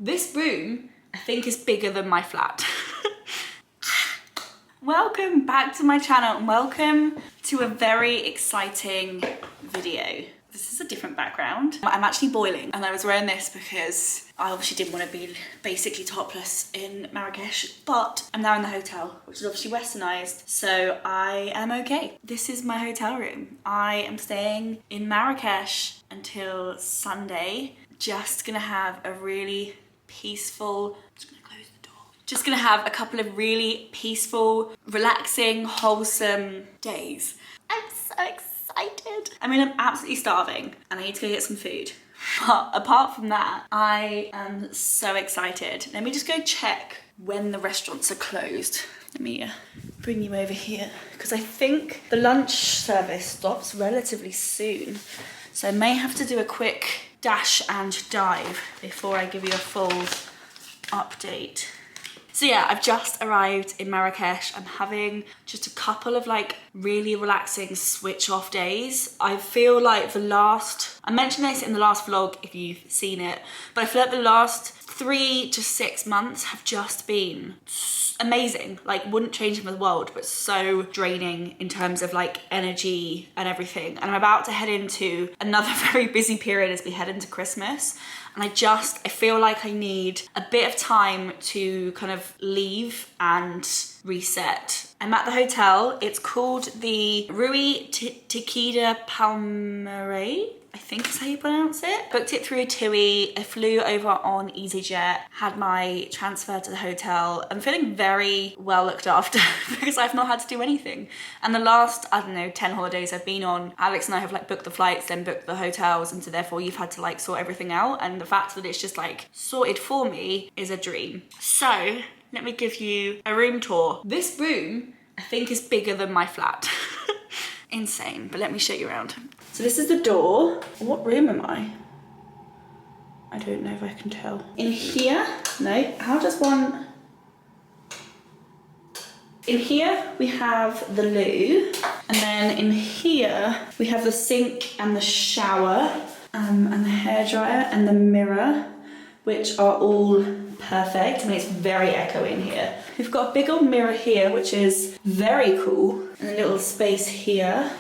This room, I think, is bigger than my flat. Welcome back to my channel and welcome to a very exciting video. This is a different background. I'm actually boiling and I was wearing this because I obviously didn't want to be basically topless in Marrakesh, but I'm now in the hotel, which is obviously westernized, so I am okay. This is my hotel room. I am staying in Marrakesh until Sunday. Just gonna have a really peaceful, just gonna have a couple of really peaceful, relaxing, wholesome days. I'm so excited. I mean, I'm absolutely starving and I need to go get some food. But apart from that, I am so excited. Let me just go check when the restaurants are closed. Let me bring you over here because I think the lunch service stops relatively soon. So I may have to do a quick dash and dive before I give you a full update. So yeah, I've just arrived in Marrakesh. I'm having just a couple of like really relaxing switch off days. I feel like I mentioned this in the last vlog if you've seen it, but I feel like the last 3 to 6 months have just been amazing. Like, wouldn't change them for the world, but so draining in terms of like energy and everything. And I'm about to head into another very busy period as we head into Christmas. And I feel like I need a bit of time to kind of leave and reset. I'm at the hotel. It's called the Rui Tequila Palmeraie, I think is how you pronounce it. Booked it through TUI. I flew over on EasyJet, had my transfer to the hotel. I'm feeling very well looked after because I've not had to do anything. And the last, I don't know, 10 holidays I've been on, Alex and I have like booked the flights, then booked the hotels, and so therefore you've had to like sort everything out. And the fact that it's just like sorted for me is a dream. So let me give you a room tour. This room, I think, is bigger than my flat. Insane, but let me show you around. So this is the door. What room am I? I don't know if I can tell. In here, no, how does one? In here, we have the loo. And then in here, we have the sink and the shower, and the hairdryer and the mirror, which are all perfect. I mean, it's very echoey in here. We've got a big old mirror here, which is very cool. And a little space here.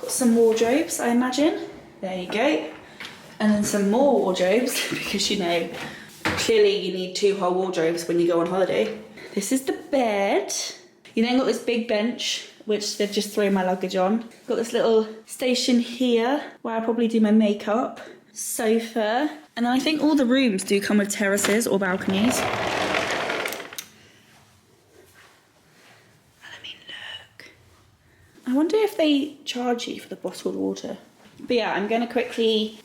Got some wardrobes, I imagine. There you go. And then some more wardrobes, because you know, clearly you need 2 whole wardrobes when you go on holiday. This is the bed. You then got this big bench, which they've just thrown my luggage on. Got this little station here, where I probably do my makeup. Sofa. And then I think all the rooms do come with terraces or balconies. I wonder if they charge you for the bottled water. But yeah, I'm gonna quickly,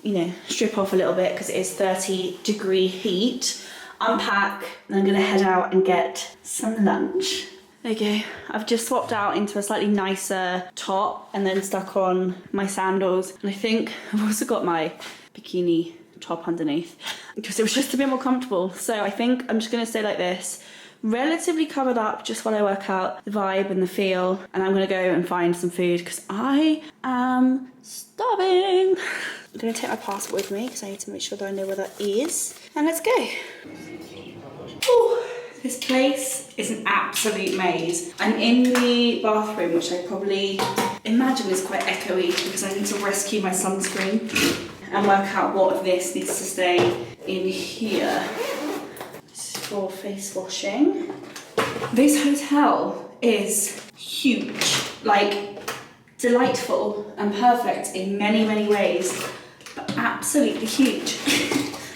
strip off a little bit because it is 30-degree heat. Unpack, and I'm gonna head out and get some lunch. There you go. I've just swapped out into a slightly nicer top and then stuck on my sandals. And I think I've also got my bikini top underneath because it was just a bit more comfortable. So I think I'm just gonna stay like this, relatively covered up just while I work out the vibe and the feel, and I'm gonna go and find some food because I am starving. I'm gonna take my passport with me because I need to make sure that I know where that is, and let's go. Ooh, this place is an absolute maze. I'm in the bathroom, which I probably imagine is quite echoey because I need to rescue my sunscreen and work out what of this needs to stay in here. For face washing. This hotel is huge, like delightful and perfect in many, many ways, but absolutely huge.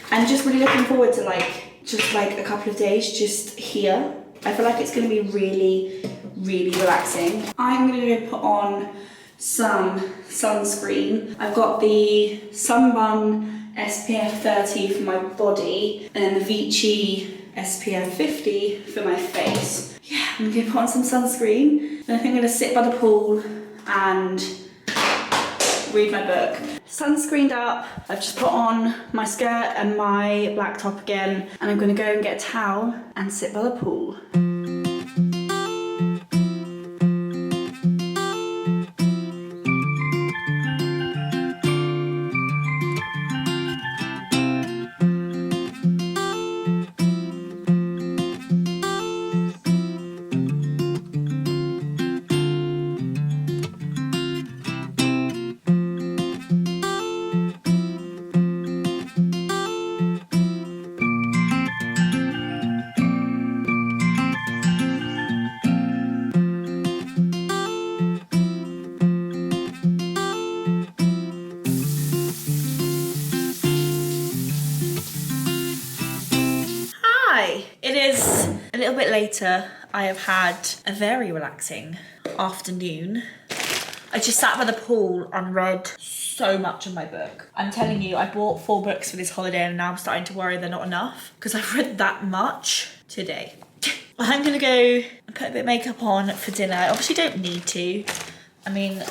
I'm just really looking forward to a couple of days just here. I feel like it's gonna be really, really relaxing. I'm gonna go put on some sunscreen. I've got the Sunbun SPF 30 for my body and then the Vichy SPF 50 for my face. Yeah, I'm gonna put on some sunscreen. And I think I'm gonna sit by the pool and read my book. Sunscreened up, I've just put on my skirt and my black top again, and I'm gonna go and get a towel and sit by the pool. Hi, it is a little bit later. I have had a very relaxing afternoon. I just sat by the pool and read so much of my book. I'm telling you, I bought 4 books for this holiday and now I'm starting to worry they're not enough because I've read that much today. I'm gonna go and put a bit of makeup on for dinner. I obviously don't need to. I mean,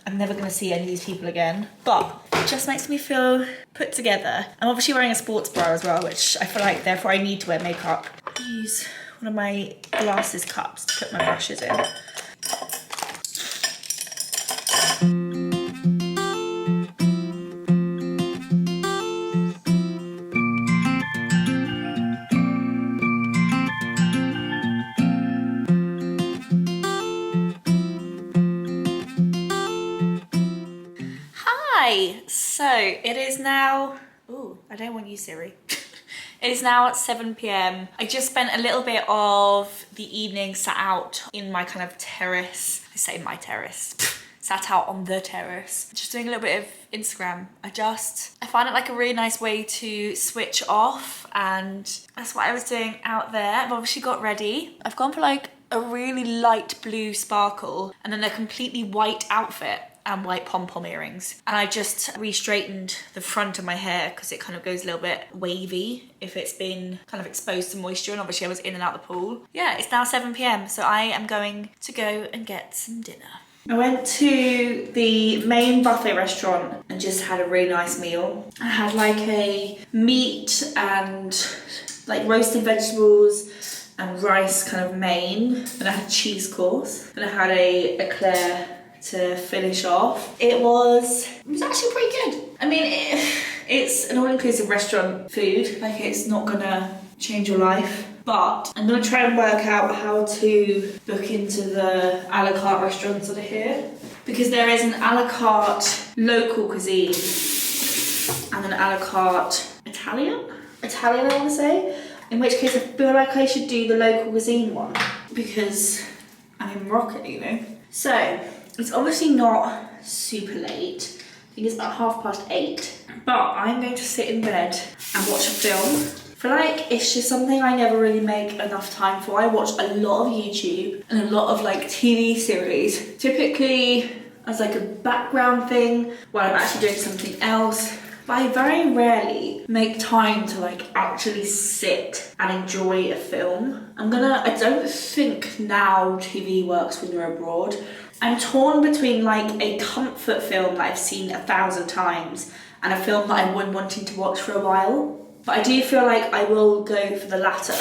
I'm never gonna see any of these people again, but it just makes me feel put together. I'm obviously wearing a sports bra as well, which I feel like therefore I need to wear makeup. Use one of my glasses cups to put my brushes in. Hi, so it is now, ooh, I don't want you, Siri. It is now at 7 p.m. I just spent a little bit of the evening sat out in my kind of terrace. I say my terrace. Sat out on the terrace, just doing a little bit of Instagram. I find it like a really nice way to switch off, and that's what I was doing out there. I've obviously got ready. I've gone for like a really light blue sparkle and then a completely white outfit and white pom-pom earrings. And I just re-straightened the front of my hair because it kind of goes a little bit wavy if it's been kind of exposed to moisture, and obviously I was in and out the pool. Yeah, it's now 7 p.m, so I am going to go and get some dinner. I went to the main buffet restaurant and just had a really nice meal. I had like a meat and like roasted vegetables and rice kind of main. Then I had a cheese course. Then I had a eclair to finish off. It was actually pretty good. I mean, it's an all-inclusive restaurant food. Like, it's not gonna change your life. But I'm gonna try and work out how to book into the a la carte restaurants that are here. Because there is an a la carte local cuisine and an a la carte Italian, I wanna say. In which case I feel like I should do the local cuisine one because I'm in Morocco, you know? So, it's obviously not super late. I think it's about 8:30. But I'm going to sit in bed and watch a film. I feel like it's just something I never really make enough time for. I watch a lot of YouTube and a lot of like TV series, typically as like a background thing while I'm actually doing something else. But I very rarely make time to like actually sit and enjoy a film. I don't think now TV works when you're abroad. I'm torn between like a comfort film that I've seen 1,000 times and a film that I've been wanting to watch for a while. But I do feel like I will go for the latter.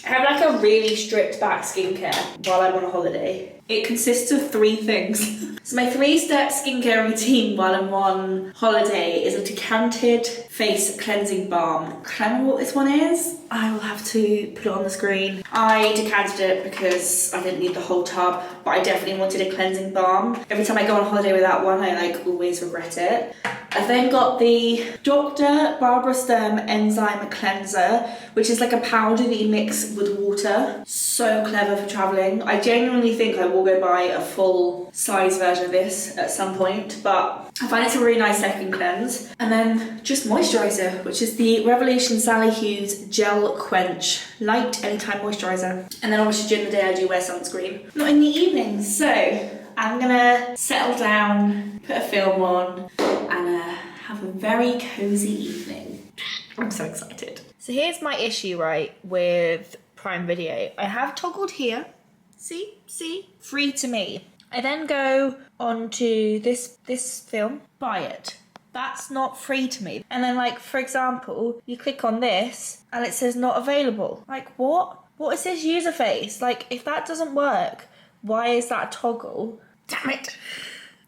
I have like a really stripped back skincare while I'm on a holiday. It consists of 3 things. So my 3-step skincare routine while I'm on holiday is a decanted face cleansing balm. Can I remember what this one is? I will have to put it on the screen. I decanted it because I didn't need the whole tub, but I definitely wanted a cleansing balm. Every time I go on holiday without one, I like always regret it. I then got the Dr. Barbara Sturm Enzyme Cleanser, which is like a powder that you mix with water. So clever for traveling. I genuinely think I will go buy a full size version of this at some point, but I find it's a really nice second cleanse. And then just moisturizer, which is the Revolution Sally Hughes Gel Quench Light Anytime Moisturizer. And then obviously during the day I do wear sunscreen. Not in the evenings, so I'm gonna settle down, put a film on, and have a very cozy evening. I'm so excited. So here's my issue, right, with Prime Video. I have toggled here. See? Free to me. I then go on to this film, buy it. That's not free to me. And then, like, for example, you click on this and it says not available. Like, what? What is this user face? Like, if that doesn't work, why is that a toggle? Damn it.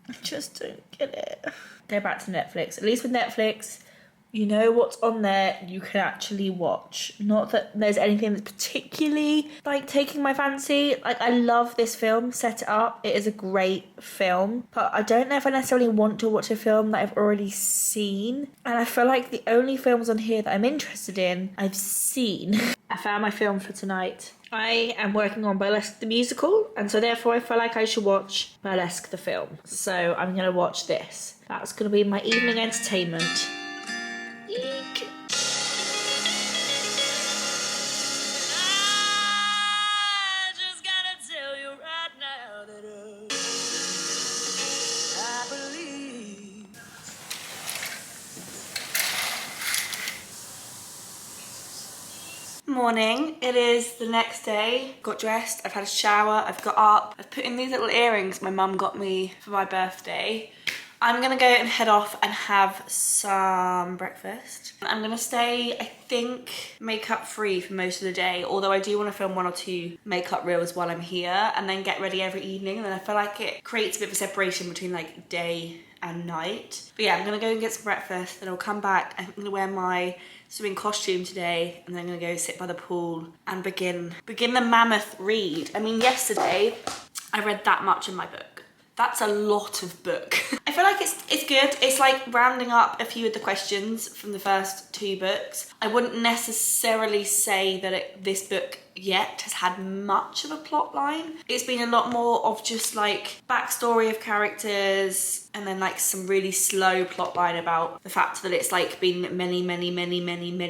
I just don't get it. Go back to Netflix. At least with Netflix, you know what's on there you can actually watch. Not that there's anything that's particularly like taking my fancy. Like, I love this film, Set It Up. It is a great film, but I don't know if I necessarily want to watch a film that I've already seen. And I feel like the only films on here that I'm interested in, I've seen. I found my film for tonight. I am working on Burlesque the musical, and so therefore I feel like I should watch Burlesque the film. So I'm going to watch this. That's going to be my evening entertainment. Eek. Morning. It is the next day. Got dressed, I've had a shower, I've got up, I've put in these little earrings my mum got me for my birthday. I'm gonna go and head off and have some breakfast. I'm gonna stay, I think, makeup free for most of the day, although I do want to film 1 or 2 makeup reels while I'm here and then get ready every evening, and then I feel like it creates a bit of a separation between like day and night. But yeah, I'm gonna go and get some breakfast, then I'll come back. I'm gonna wear my swimming costume today, and then I'm gonna go sit by the pool and begin the mammoth read. I mean, yesterday I read that much in my book. That's a lot of book. I feel like it's good. It's like rounding up a few of the questions from the first 2 books. I wouldn't necessarily say that this book yet has had much of a plot line. It's been a lot more of just like backstory of characters and then like some really slow plot line about the fact that it's like been many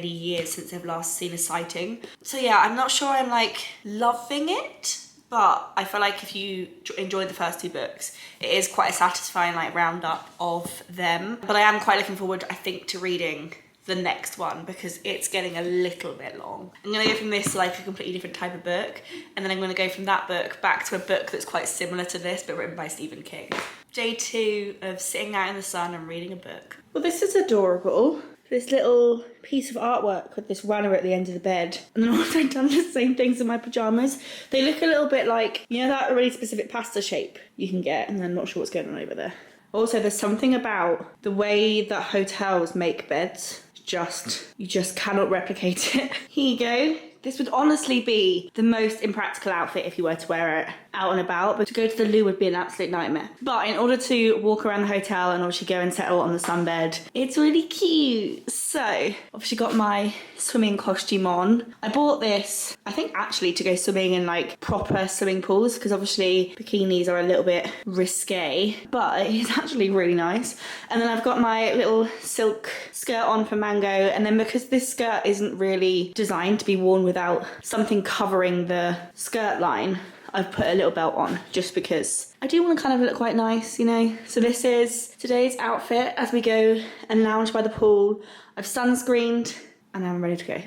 years since they've last seen a sighting. So yeah, I'm not sure I'm like loving it, but I feel like if you enjoyed the first 2 books, it is quite a satisfying like roundup of them. But I am quite looking forward, I think, to reading the next one because it's getting a little bit long. I'm gonna go from this to like a completely different type of book, and then I'm gonna go from that book back to a book that's quite similar to this but written by Stephen King. Day 2 of sitting out in the sun and reading a book. Well, this is adorable. This little piece of artwork with this runner at the end of the bed. And then also I've done the same things in my pajamas. They look a little bit like, you know that really specific pasta shape you can get, and I'm not sure what's going on over there. Also, there's something about the way that hotels make beds. You just cannot replicate it. Here you go. This would honestly be the most impractical outfit if you were to wear it out and about, but to go to the loo would be an absolute nightmare. But in order to walk around the hotel and obviously go and settle on the sunbed, it's really cute. So, obviously got my swimming costume on. I bought this, I think actually to go swimming in like proper swimming pools, because obviously bikinis are a little bit risque, but it's actually really nice. And then I've got my little silk skirt on for Mango, and then because this skirt isn't really designed to be worn without something covering the skirt line, I've put a little belt on just because I do want to kind of look quite nice, you know. So this is today's outfit as we go and lounge by the pool. I've sunscreened and I'm ready to go.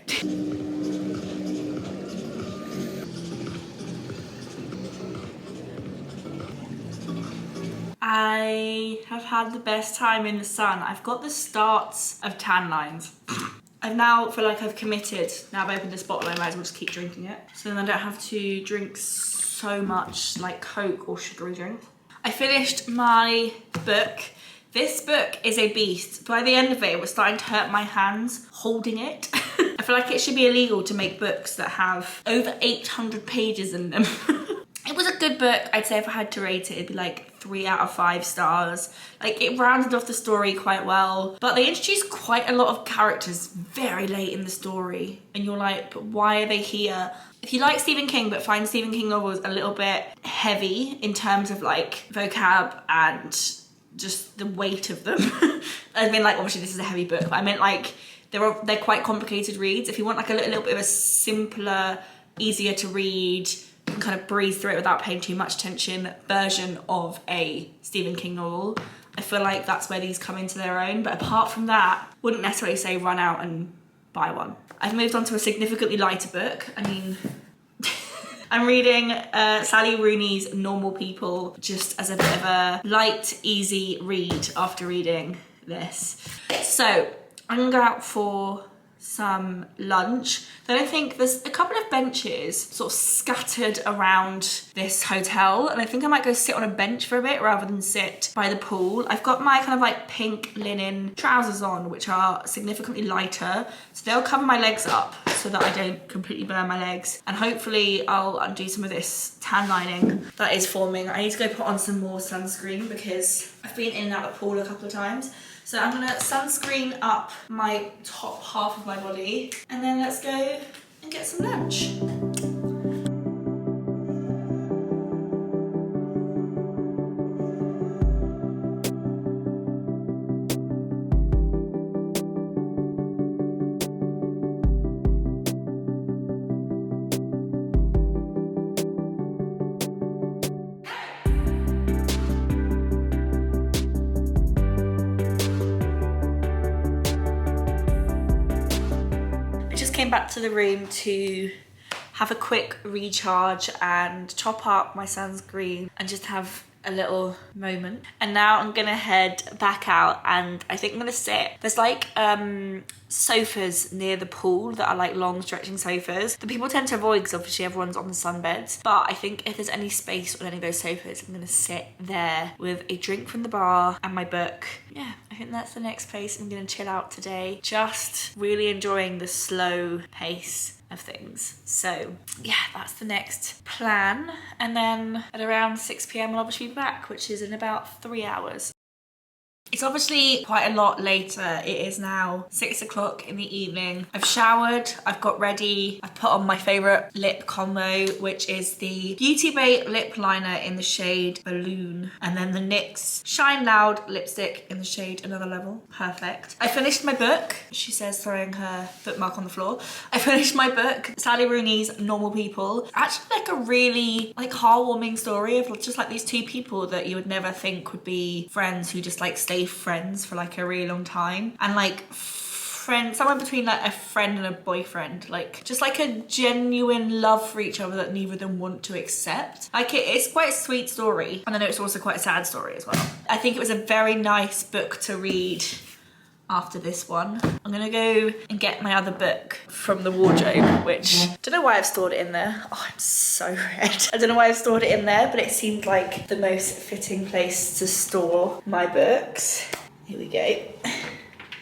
I have had the best time in the sun. I've got the starts of tan lines. I now feel like I've committed. Now I've opened this bottle, I might as well just keep drinking it. So then I don't have to drink so much like Coke or sugary drinks. I finished my book. This book is a beast. By the end of it, it was starting to hurt my hands holding it. I feel like it should be illegal to make books that have over 800 pages in them. It was a good book. I'd say if I had to rate it, it'd be like 3 out of 5 stars. Like, it rounded off the story quite well, but they introduced quite a lot of characters very late in the story. And you're like, but why are they here? If you like Stephen King, but find Stephen King novels a little bit heavy in terms of like vocab and just the weight of them. I mean, like, obviously this is a heavy book, but I meant like, they're quite complicated reads. If you want like a little bit of a simpler, easier to read, you can kind of breeze through it without paying too much attention version of a Stephen King novel, I feel like that's where these come into their own. But apart from that, wouldn't necessarily say run out and buy one. I've moved on to a significantly lighter book. I mean, I'm reading Sally Rooney's Normal People just as a bit of a light, easy read after reading this. So I'm gonna go out for some lunch. Then I think there's a couple of benches sort of scattered around this hotel, and I think I might go sit on a bench for a bit rather than sit by the pool. I've got my kind of like pink linen trousers on, which are significantly lighter, so they'll cover my legs up so that I don't completely burn my legs, and hopefully I'll undo some of this tan lining that is forming. I need to go put on some more sunscreen because I've been in and out of the pool a couple of times. So I'm gonna sunscreen up my top half of my body, and then let's go and get some lunch. back to the room to have a quick recharge and chop up my sunscreen and just have a little moment. And now I'm gonna head back out, and I think I'm gonna sit. There's like sofas near the pool that are like long stretching sofas that people tend to avoid because obviously everyone's on the sunbeds. But I think if there's any space on any of those sofas, I'm gonna sit there with a drink from the bar and my book. Yeah, I think that's the next place I'm gonna chill out today. Just really enjoying the slow pace of things. So yeah, that's the next plan. And then at around 6 p.m. I'll obviously be back, which is in about 3 hours. It's obviously quite a lot later. It is now 6 o'clock in the evening. I've showered, I've got ready, I've put on my favourite lip combo, which is the Beauty Bay lip liner in the shade Balloon, and then the NYX Shine Loud lipstick in the shade Another Level. Perfect. I finished my book. She says, throwing her bookmark on the floor. I finished my book, Sally Rooney's Normal People. Actually like a really like heartwarming story of just like these two people that you would never think would be friends, who just like stay friends for like a really long time, and like friend, somewhere between like a friend and a boyfriend, like just like a genuine love for each other that neither of them want to accept. Like it's quite a sweet story, and I know it's also quite a sad story as well. I think it was a very nice book to read after this one. I'm gonna go and get my other book from the wardrobe, which I don't know why I've stored it in there. Oh, I'm so red. I don't know why I've stored it in there, but it seemed like the most fitting place to store my books. Here we go.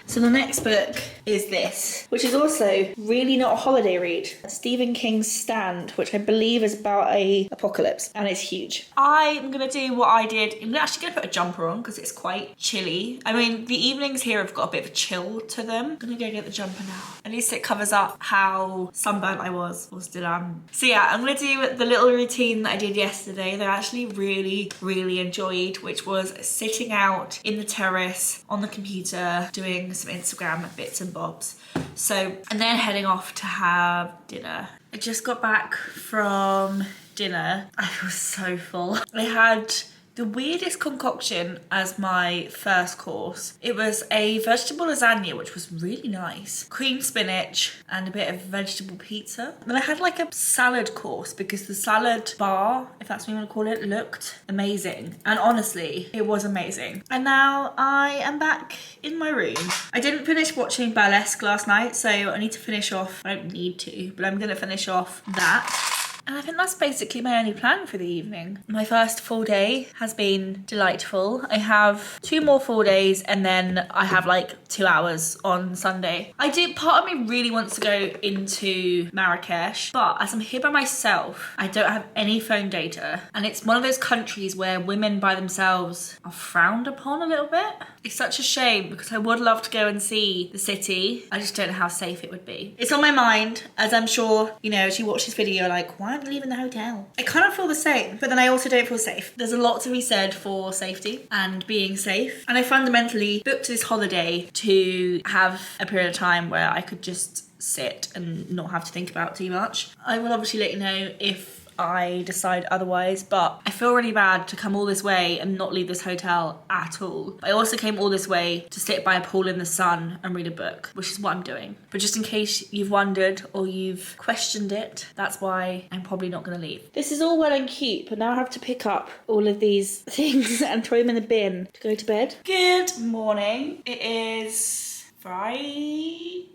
So the next book is this, which is also really not a holiday read. Stephen King's Stand, which I believe is about a apocalypse, and it's huge. I'm gonna do what I did. I'm actually gonna put a jumper on because it's quite chilly. I mean, the evenings here have got a bit of a chill to them. I'm gonna go get the jumper now. At least it covers up how sunburnt I was, or still am. So yeah, I'm gonna do the little routine that I did yesterday that I actually really enjoyed, which was sitting out in the terrace on the computer, doing some Instagram bits and bobs. So, and then heading off to have dinner. I just got back from dinner. I was so full. I had the weirdest concoction as my first course. It was a vegetable lasagna, which was really nice. Cream spinach and a bit of vegetable pizza. Then I had like a salad course because the salad bar, if that's what you want to call it, looked amazing. And honestly, it was amazing. And now I am back in my room. I didn't finish watching Burlesque last night, so I need to finish off, I don't need to, but I'm gonna finish off that. And I think that's basically my only plan for the evening. My first full day has been delightful. I have 2 more full days, and then I have like 2 hours on Sunday. Part of me really wants to go into Marrakesh, but as I'm here by myself, I don't have any phone data. And it's one of those countries where women by themselves are frowned upon a little bit. It's such a shame because I would love to go and see the city. I just don't know how safe it would be. It's on my mind, as I'm sure, you know, as you watch this video, like, why aren't we leaving the hotel? I kind of feel the same, but then I also don't feel safe. There's a lot to be said for safety and being safe. And I fundamentally booked this holiday to have a period of time where I could just sit and not have to think about too much. I will obviously let you know if I decide otherwise, but I feel really bad to come all this way and not leave this hotel at all. I also came all this way to sit by a pool in the sun and read a book, which is what I'm doing. But just in case you've wondered or you've questioned it, that's why I'm probably not gonna leave. This is all well and cute, but now I have to pick up all of these things and throw them in the bin to go to bed. Good morning. It is Friday?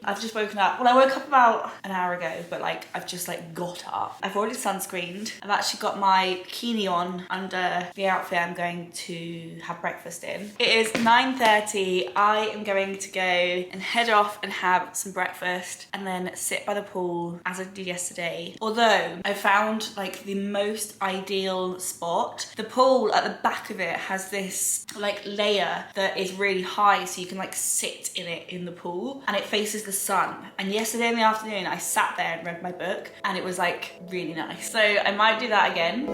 I've just woken up. Well, I woke up about an hour ago, but like I've just like got up. I've already sunscreened. I've actually got my bikini on under the outfit I'm going to have breakfast in. It is 9:30. I am going to go and head off and have some breakfast and then sit by the pool as I did yesterday. Although I found like the most ideal spot. The pool at the back of it has this like layer that is really high, so you can like sit in it in the pool, and it faces the sun. And yesterday in the afternoon I sat there and read my book, and it was like really nice. So I might do that again.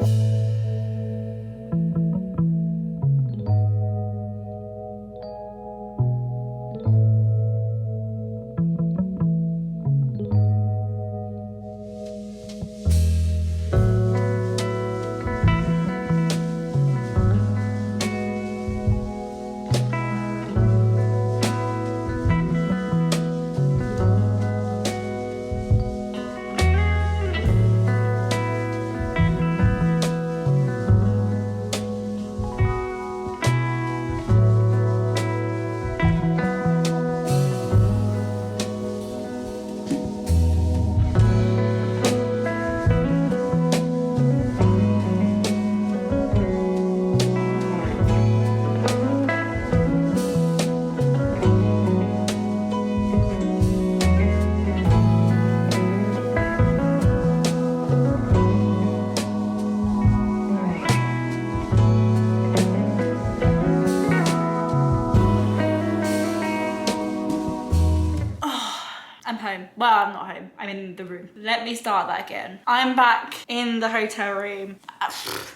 Well, I'm not home. I'm in the room. Let me start that again. I'm back in the hotel room.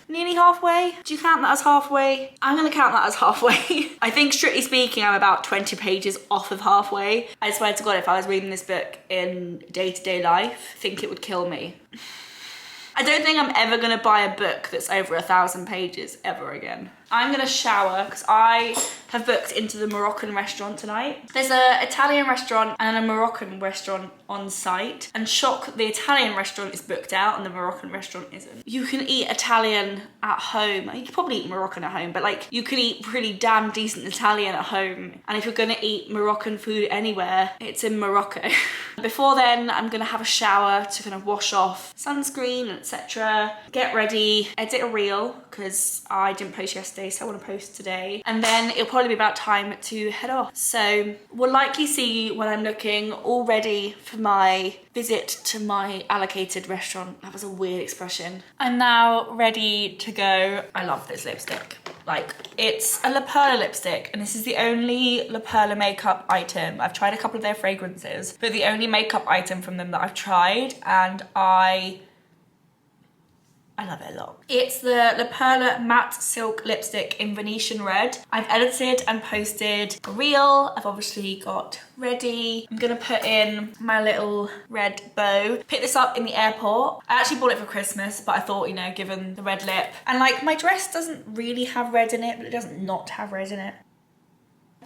Nearly halfway. Do you count that as halfway? I'm gonna count that as halfway. I think strictly speaking, I'm about 20 pages off of halfway. I swear to God, if I was reading this book in day-to-day life, I think it would kill me. I don't think I'm ever gonna buy a book that's over 1,000 pages ever again. I'm gonna shower because I have booked into the Moroccan restaurant tonight. There's an Italian restaurant and a Moroccan restaurant on site, and shock, the Italian restaurant is booked out and the Moroccan restaurant isn't. You can eat Italian at home. You can probably eat Moroccan at home, but like you can eat pretty damn decent Italian at home. And if you're gonna eat Moroccan food anywhere, it's in Morocco. Before then, I'm gonna have a shower to kind of wash off sunscreen, etc. Get ready, edit a reel, because I didn't post yesterday, so I want to post today. And then it'll probably be about time to head off. So we'll likely see when I'm looking all ready for my visit to my allocated restaurant. That was a weird expression. I'm now ready to go. I love this lipstick. Like, it's a La Perla lipstick, and this is the only La Perla makeup item. I've tried a couple of their fragrances, but the only makeup item from them that I've tried, and I love it a lot. It's the La Perla Matte Silk Lipstick in Venetian Red. I've edited and posted a reel. I've obviously got ready. I'm gonna put in my little red bow. Picked this up in the airport. I actually bought it for Christmas, but I thought, you know, given the red lip. And like, my dress doesn't really have red in it, but it doesn't not have red in it.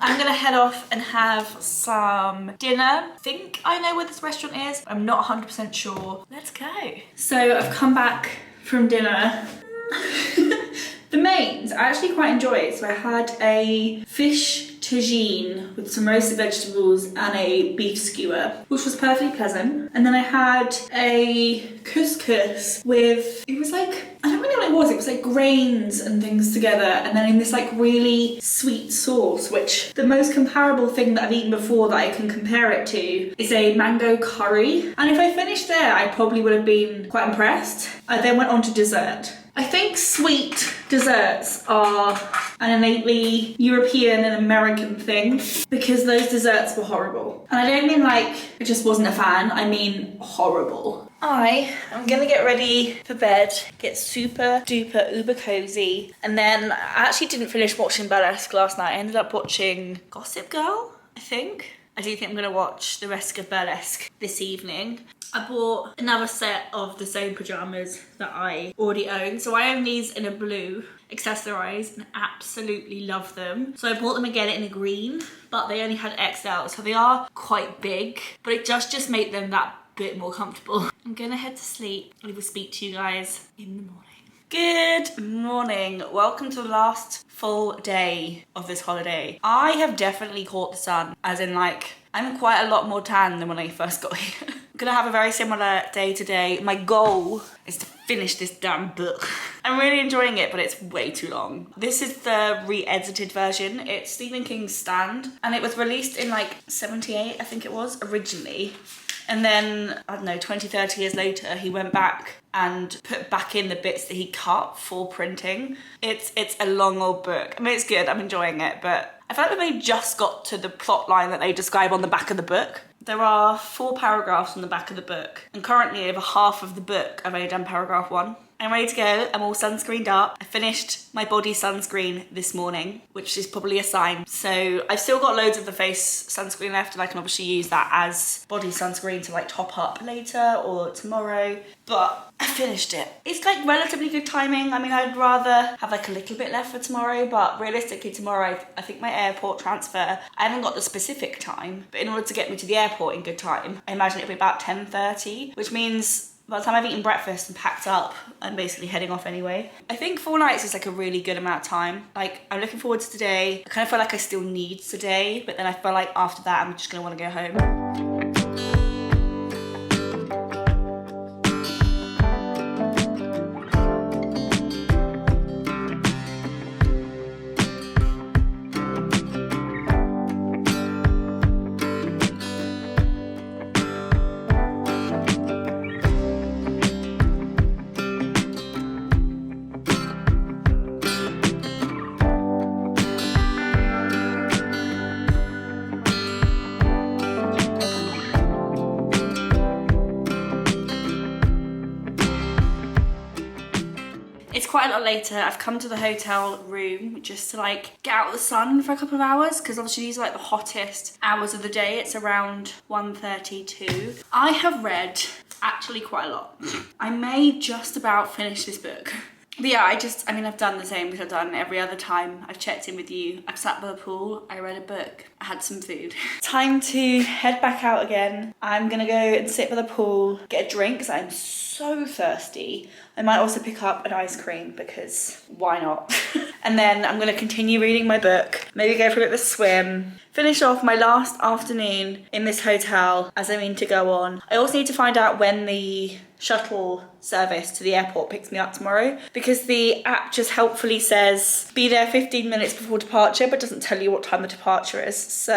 I'm gonna head off and have some dinner. I think I know where this restaurant is. I'm not 100% sure. Let's go. So I've come back from dinner. The mains I actually quite enjoyed. So I had a fish tagine with some roasted vegetables and a beef skewer, which was perfectly pleasant. And then I had a couscous with, it was like, I don't really know what it was. It was like grains and things together, and then in this like really sweet sauce, which the most comparable thing that I've eaten before that I can compare it to is a mango curry. And if I finished there, I probably would have been quite impressed. I then went on to dessert. I think sweet desserts are an innately European and American thing, because those desserts were horrible. And I don't mean like I just wasn't a fan, I mean horrible. I am gonna get ready for bed, get super duper uber cozy, and then I actually didn't finish watching Burlesque last night. I ended up watching Gossip Girl, I think. I do think I'm gonna watch the rest of Burlesque this evening. I bought another set of the same pyjamas that I already own. So I own these in a blue, accessorised, and absolutely love them. So I bought them again in a green, but they only had XL, so they are quite big, but it just made them that bit more comfortable. I'm gonna head to sleep. I will speak to you guys in the morning. Good morning. Welcome to the last full day of this holiday. I have definitely caught the sun, as in like, I'm quite a lot more tan than when I first got here. I'm gonna have a very similar day today. My goal is to finish this damn book. I'm really enjoying it, but it's way too long. This is the re-edited version. It's Stephen King's Stand, and it was released in like 78, I think it was, originally. And then, I don't know, 20, 30 years later, he went back and put back in the bits that he cut for printing. It's a long old book. I mean, it's good, I'm enjoying it, but I feel like we've only just got to the plot line that they describe on the back of the book. There are 4 paragraphs on the back of the book, and currently over half of the book I've only done paragraph 1. I'm ready to go. I'm all sunscreened up. I finished my body sunscreen this morning, which is probably a sign. So I've still got loads of the face sunscreen left, and I can obviously use that as body sunscreen to like top up later or tomorrow, but I finished it. It's like relatively good timing. I mean, I'd rather have like a little bit left for tomorrow, but realistically tomorrow, I think my airport transfer, I haven't got the specific time, but in order to get me to the airport in good time, I imagine it'll be about 10:30, which means by the time I've eaten breakfast and packed up, I'm basically heading off anyway. I think 4 nights is like a really good amount of time. Like, I'm looking forward to today. I kind of feel like I still need today, but then I feel like after that, I'm just gonna wanna go home. quite a lot later. I've come to the hotel room just to like get out of the sun for a couple of hours because obviously these are like the hottest hours of the day. It's around 1:32. I have read actually quite a lot. I may just about finish this book. But yeah, I mean, I've done the same as I've done every other time I've checked in with you. I've sat by the pool, I read a book, I had some food. Time to head back out again. I'm gonna go and sit by the pool, get a drink because I'm so thirsty. I might also pick up an ice cream because why not? And then I'm gonna continue reading my book, maybe go for a bit of a swim, finish off my last afternoon in this hotel as I mean to go on. I also need to find out when the shuttle service to the airport picks me up tomorrow because the app just helpfully says be there 15 minutes before departure but doesn't tell you what time the departure is. So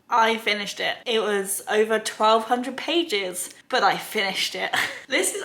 I finished it. It was over 1,200 pages, but I finished it.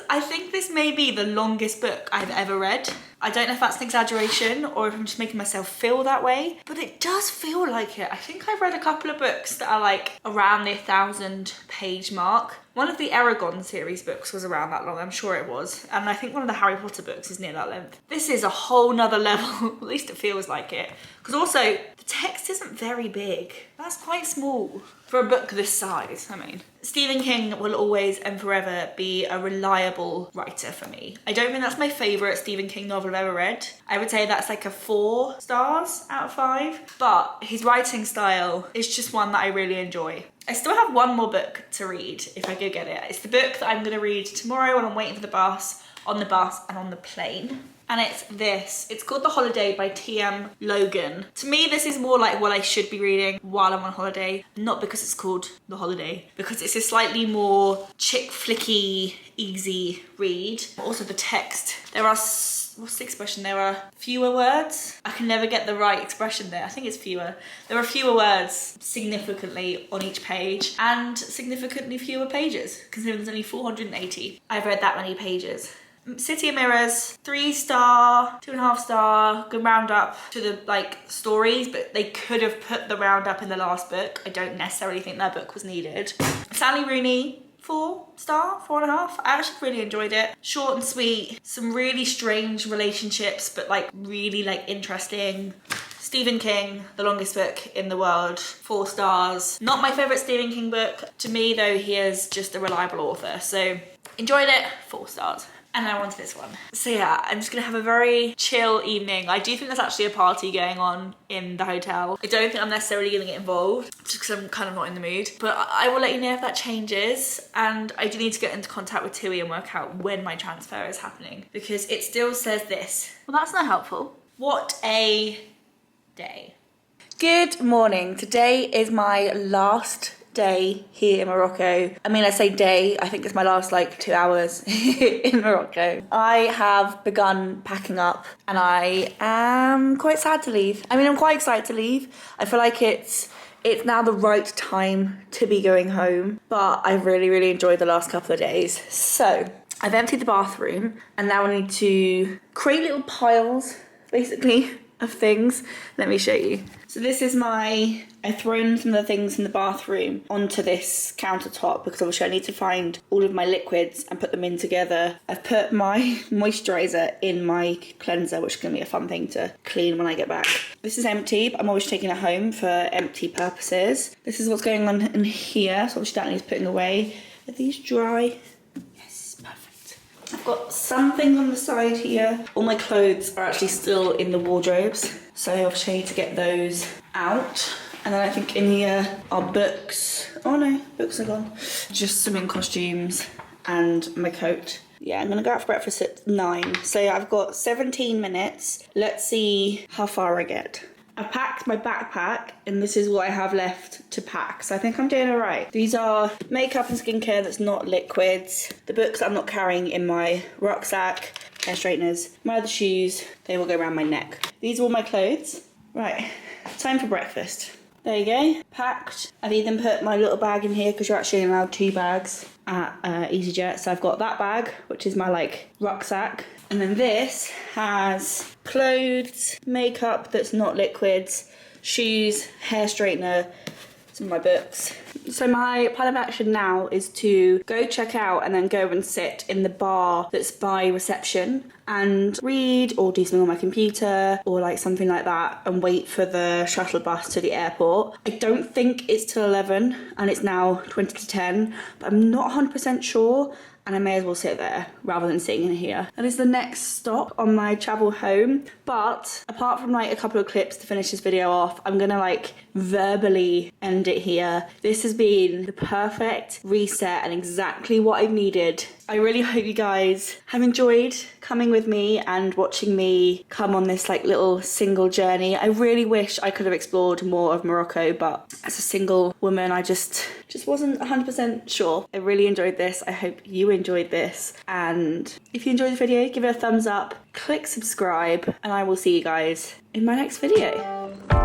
I think this may be the longest book I've ever read. I don't know if that's an exaggeration or if I'm just making myself feel that way, but it does feel like it. I think I've read a couple of books that are like around the 1,000 page mark. One of the Aragon series books was around that long, I'm sure it was. And I think one of the Harry Potter books is near that length. This is a whole nother level, at least it feels like it. Because also, the text isn't very big. That's quite small for a book this size, I mean. Stephen King will always and forever be a reliable writer for me. I don't think that's my favourite Stephen King novel I've ever read. I would say that's like a 4 stars out of 5. But his writing style is just one that I really enjoy. I still have one more book to read if I go get it. It's the book that I'm going to read tomorrow when I'm waiting for the bus, on the bus and on the plane. And it's this. It's called The Holiday by T.M. Logan. To me, this is more like what I should be reading while I'm on holiday. Not because it's called The Holiday, because it's a slightly more chick flicky, easy read. Also the text. There are, what's the expression? There are fewer words. I can never get the right expression there. I think it's fewer. There are fewer words significantly on each page and significantly fewer pages, considering there's only 480. I've read that many pages. City of Mirrors, 3 star, 2.5 star, good roundup to the like stories, but they could have put the roundup in the last book. I don't necessarily think that book was needed. Sally Rooney, 4 star, 4.5. I actually really enjoyed it. Short and sweet, some really strange relationships, but like really like interesting. Stephen King, the longest book in the world, 4 stars. Not my favourite Stephen King book. To me though, he is just a reliable author. So enjoyed it, 4 stars. And now on to this one. So yeah, I'm just gonna have a very chill evening. I do think there's actually a party going on in the hotel. I don't think I'm necessarily gonna get involved just because I'm kind of not in the mood. But I will let you know if that changes. And I do need to get into contact with TUI and work out when my transfer is happening because it still says this. Well, that's not helpful. What a day. Good morning. Today is my last day here in Morocco. I mean, I say day, I think it's my last like 2 hours in Morocco. I have begun packing up and I am quite sad to leave. I mean, I'm quite excited to leave. I feel like it's now the right time to be going home, but I've really enjoyed the last couple of days. So I've emptied the bathroom and now I need to create little piles, basically, of things. Let me show you. So this is I've thrown some of the things in the bathroom onto this countertop because obviously I need to find all of my liquids and put them in together. I've put my moisturiser in my cleanser, which is going to be a fun thing to clean when I get back. This is empty, but I'm always taking it home for empty purposes. This is what's going on in here, so obviously that needs putting away. Are these dry? Yes, perfect. I've got some things on the side here. All my clothes are actually still in the wardrobes, so obviously I need to get those out. And then I think in here are books. Oh no, books are gone. Just some in costumes and my coat. Yeah, I'm gonna go out for breakfast at 9. So I've got 17 minutes. Let's see how far I get. I've packed my backpack and this is what I have left to pack. So I think I'm doing all right. These are makeup and skincare that's not liquids. The books I'm not carrying in my rucksack. Hair straighteners. My other shoes, they will go around my neck. These are all my clothes. Right, time for breakfast. There you go, packed. I've even put my little bag in here because you're actually allowed 2 bags at EasyJet. So I've got that bag, which is my like rucksack. And then this has clothes, makeup that's not liquids, shoes, hair straightener, some of my books. So my plan of action now is to go check out and then go and sit in the bar that's by reception and read or do something on my computer or like something like that and wait for the shuttle bus to the airport. I don't think it's till 11 and it's now 20 to 10, but I'm not 100% sure. And I may as well sit there rather than sitting in here. That is the next stop on my travel home. But apart from like a couple of clips to finish this video off, I'm gonna like verbally end it here. This has been the perfect reset and exactly what I've needed. I really hope you guys have enjoyed coming with me and watching me come on this like little single journey. I really wish I could have explored more of Morocco, but as a single woman, I just wasn't 100% sure. I really enjoyed this. I hope you enjoyed this. And if you enjoyed the video, give it a thumbs up, click subscribe, and I will see you guys in my next video.